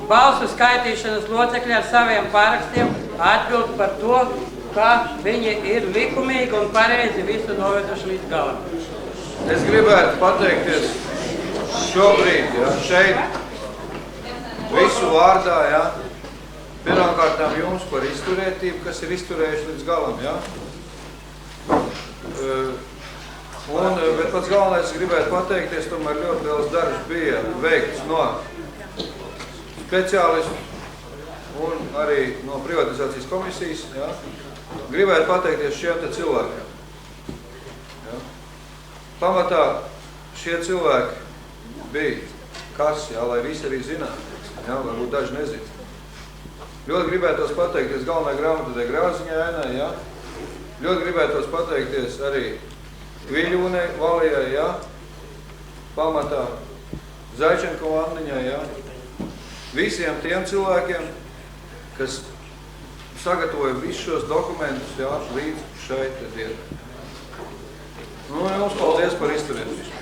Balsu skaitīšanas locekļi ar saviem pārakstiem atbild par to, ka viņi ir likumīgi un pareizi visu noveduši līdz galam. Es gribētu pateikties šobrīd, ja, šeit, visu vārdā, ja, pirmkārtām jums par izturētību, kas ir izturējuši līdz galam, ja. Bet pats galvenais es gribētu pateikties, tomēr ļoti liels darbs bija veikts no speciālistu un arī no privatizācijas komisijas, ja. Gribētu pateikties šiem te cilvēkiem. Ja. Pamatā šie cilvēki bija kas, ja, lai visi arī zinātu, ja, varbūt daži nezina. Ļoti gribētos pateikties galvenai grāmatvedēji Grāziņai Ainai, ja. Ļoti gribētos pateikties arī Viļūnei Valijai, ja. Pamatā Zaičenko Anniņai, ja. Visiem tiem cilvēkiem, kas sagatavoja visus šos dokumentus, ja, līdz šai dienai. Nu, jums paldies par izturēšanos.